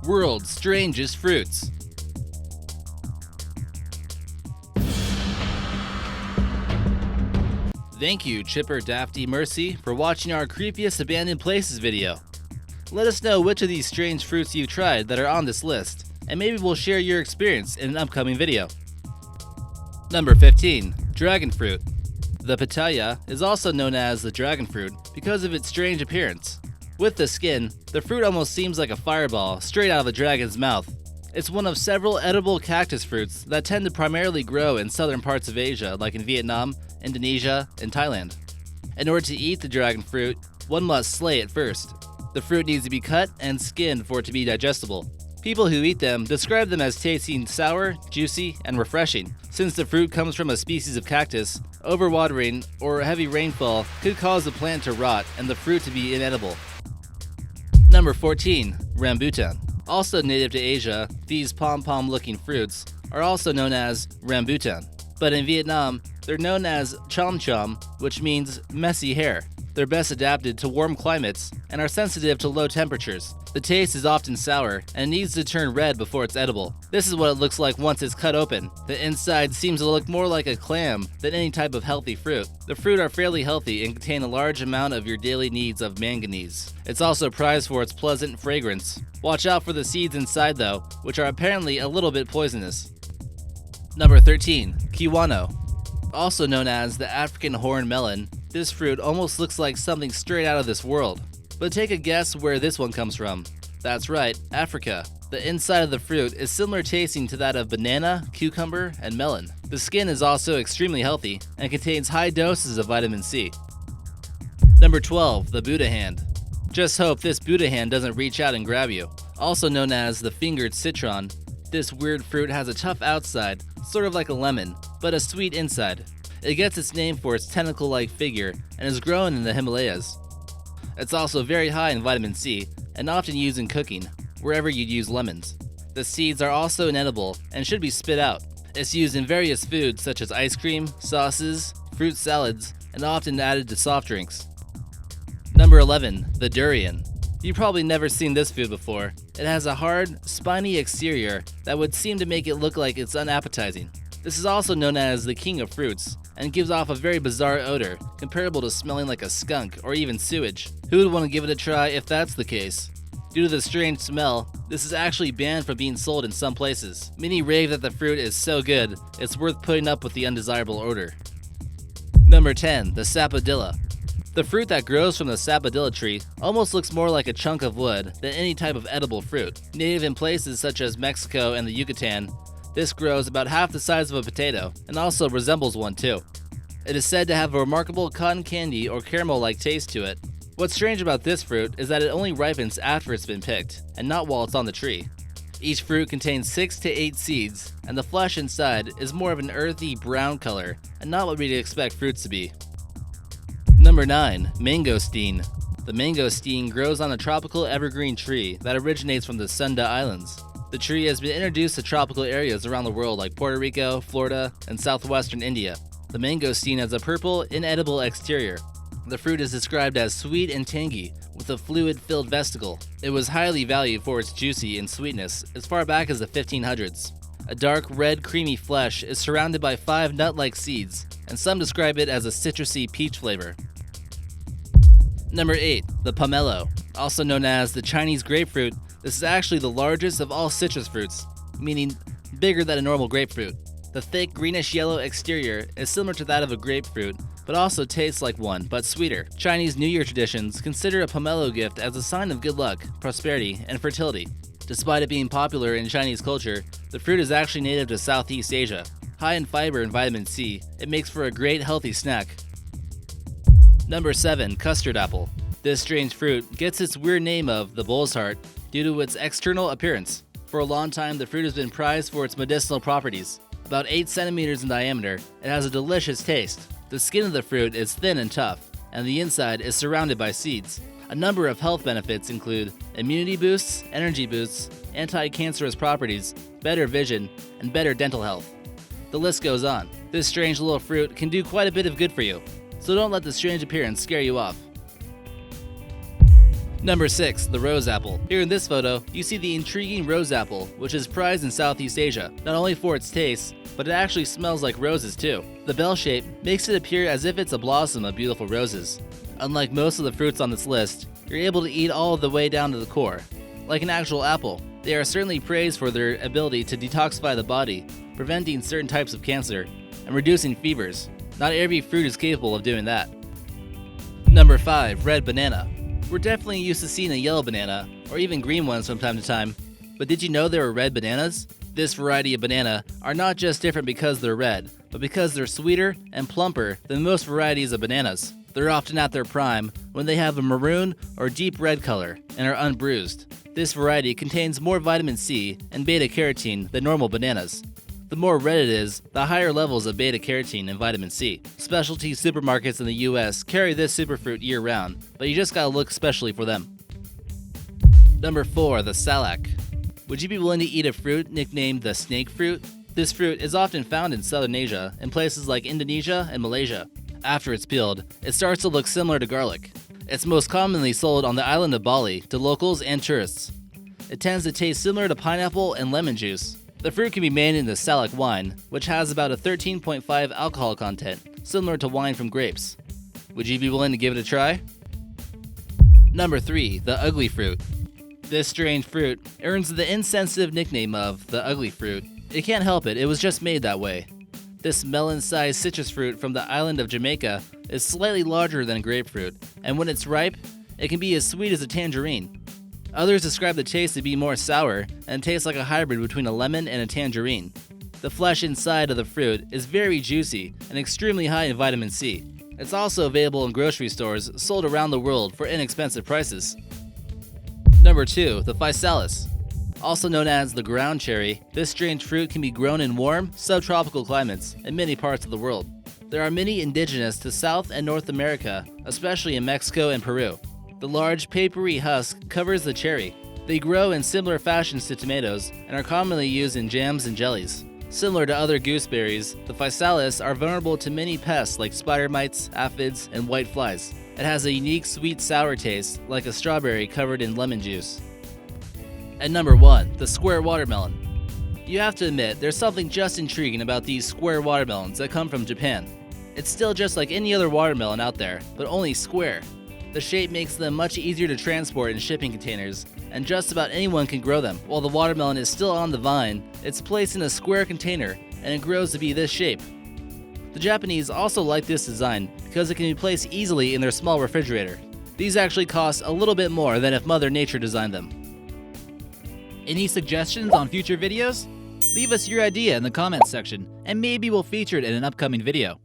World's Strangest Fruits. Thank you, Chipper Daphne Mercy, for watching our Creepiest Abandoned Places video. Let us know which of these strange fruits you've tried that are on this list, and maybe we'll share your experience in an upcoming video. Number 15. Dragon Fruit. The pitaya is also known as the dragon fruit because of its strange appearance. With the skin, the fruit almost seems like a fireball straight out of a dragon's mouth. It's one of several edible cactus fruits that tend to primarily grow in southern parts of Asia, like in Vietnam, Indonesia, and Thailand. In order to eat the dragon fruit, one must slay it first. The fruit needs to be cut and skinned for it to be digestible. People who eat them describe them as tasting sour, juicy, and refreshing. Since the fruit comes from a species of cactus, overwatering or heavy rainfall could cause the plant to rot and the fruit to be inedible. Number 14. Rambutan. Also native to Asia, these pom-pom looking fruits are also known as rambutan. But in Vietnam, they're known as chom chom, which means messy hair. They're best adapted to warm climates and are sensitive to low temperatures. The taste is often sour and needs to turn red before it's edible. This is what it looks like once it's cut open. The inside seems to look more like a clam than any type of healthy fruit. The fruit are fairly healthy and contain a large amount of your daily needs of manganese. It's also prized for its pleasant fragrance. Watch out for the seeds inside though, which are apparently a little bit poisonous. Number 13. Kiwano. Also known as the African horned melon, this fruit almost looks like something straight out of this world. But take a guess where this one comes from. That's right, Africa. The inside of the fruit is similar tasting to that of banana, cucumber, and melon. The skin is also extremely healthy and contains high doses of vitamin C. Number 12. The Buddha hand. Just hope this Buddha hand doesn't reach out and grab you. Also known as the fingered citron, this weird fruit has a tough outside, sort of like a lemon, but a sweet inside. It gets its name for its tentacle-like figure and is grown in the Himalayas. It's also very high in vitamin C and often used in cooking, wherever you'd use lemons. The seeds are also inedible and should be spit out. It's used in various foods such as ice cream, sauces, fruit salads, and often added to soft drinks. Number 11. The Durian. You've probably never seen this food before. It has a hard, spiny exterior that would seem to make it look like it's unappetizing. This is also known as the king of fruits and gives off a very bizarre odor, comparable to smelling like a skunk or even sewage. Who would want to give it a try if that's the case? Due to the strange smell, this is actually banned from being sold in some places. Many rave that the fruit is so good, it's worth putting up with the undesirable odor. Number 10. The Sapodilla. The fruit that grows from the Sapodilla tree almost looks more like a chunk of wood than any type of edible fruit. Native in places such as Mexico and the Yucatan, this grows about half the size of a potato and also resembles one too. It is said to have a remarkable cotton candy or caramel-like taste to it. What's strange about this fruit is that it only ripens after it's been picked and not while it's on the tree. Each fruit contains 6 to 8 seeds, and the flesh inside is more of an earthy brown color and not what we'd expect fruits to be. Number 9. Mangosteen. The mangosteen grows on a tropical evergreen tree that originates from the Sunda Islands. The tree has been introduced to tropical areas around the world like Puerto Rico, Florida, and southwestern India. The mangosteen has a purple, inedible exterior. The fruit is described as sweet and tangy, with a fluid-filled vesicle. It was highly valued for its juicy and sweetness as far back as the 1500s. A dark red creamy flesh is surrounded by 5 nut-like seeds, and some describe it as a citrusy peach flavor. Number 8. The Pomelo. Also known as the Chinese Grapefruit, this is actually the largest of all citrus fruits, meaning bigger than a normal grapefruit. The thick greenish-yellow exterior is similar to that of a grapefruit, but also tastes like one, but sweeter. Chinese New Year traditions consider a pomelo gift as a sign of good luck, prosperity, and fertility. Despite it being popular in Chinese culture, the fruit is actually native to Southeast Asia. High in fiber and vitamin C, it makes for a great healthy snack. Number 7. Custard Apple. This strange fruit gets its weird name of the bull's heart due to its external appearance. For a long time, the fruit has been prized for its medicinal properties. About 8 centimeters in diameter, it has a delicious taste. The skin of the fruit is thin and tough, and the inside is surrounded by seeds. A number of health benefits include immunity boosts, energy boosts, anti-cancerous properties, better vision, and better dental health. The list goes on. This strange little fruit can do quite a bit of good for you, so don't let the strange appearance scare you off. Number 6. The rose apple. Here in this photo, you see the intriguing rose apple, which is prized in Southeast Asia, not only for its taste, but it actually smells like roses too. The bell shape makes it appear as if it's a blossom of beautiful roses. Unlike most of the fruits on this list, you're able to eat all the way down to the core. Like an actual apple, they are certainly praised for their ability to detoxify the body, preventing certain types of cancer, and reducing fevers. Not every fruit is capable of doing that. Number 5. Red banana. We're definitely used to seeing a yellow banana, or even green ones from time to time, but did you know there are red bananas? This variety of banana are not just different because they're red, but because they're sweeter and plumper than most varieties of bananas. They're often at their prime when they have a maroon or deep red color and are unbruised. This variety contains more vitamin C and beta-carotene than normal bananas. The more red it is, the higher levels of beta-carotene and vitamin C. Specialty supermarkets in the US carry this superfruit year-round, but you just gotta look specially for them. Number 4. The salic. Would you be willing to eat a fruit nicknamed the snake fruit? This fruit is often found in southern Asia in places like Indonesia and Malaysia. After it's peeled, it starts to look similar to garlic. It's most commonly sold on the island of Bali to locals and tourists. It tends to taste similar to pineapple and lemon juice. The fruit can be made into salic wine, which has about a 13.5 alcohol content, similar to wine from grapes. Would you be willing to give it a try? Number 3. The ugly fruit. This strange fruit earns the insensitive nickname of the ugly fruit. It can't help it, it was just made that way. This melon-sized citrus fruit from the island of Jamaica is slightly larger than grapefruit, and when it's ripe, it can be as sweet as a tangerine. Others describe the taste to be more sour and tastes like a hybrid between a lemon and a tangerine. The flesh inside of the fruit is very juicy and extremely high in vitamin C. It's also available in grocery stores sold around the world for inexpensive prices. Number 2. The physalis. Also known as the ground cherry, this strange fruit can be grown in warm, subtropical climates in many parts of the world. There are many indigenous to South and North America, especially in Mexico and Peru. The large, papery husk covers the cherry. They grow in similar fashions to tomatoes and are commonly used in jams and jellies. Similar to other gooseberries, the physalis are vulnerable to many pests like spider mites, aphids, and white flies. It has a unique sweet-sour taste, like a strawberry covered in lemon juice. And number 1. The square watermelon. You have to admit, there's something just intriguing about these square watermelons that come from Japan. It's still just like any other watermelon out there, but only square. The shape makes them much easier to transport in shipping containers, and just about anyone can grow them. While the watermelon is still on the vine, it's placed in a square container, and it grows to be this shape. The Japanese also like this design because it can be placed easily in their small refrigerator. These actually cost a little bit more than if Mother Nature designed them. Any suggestions on future videos? Leave us your idea in the comments section, and maybe we'll feature it in an upcoming video.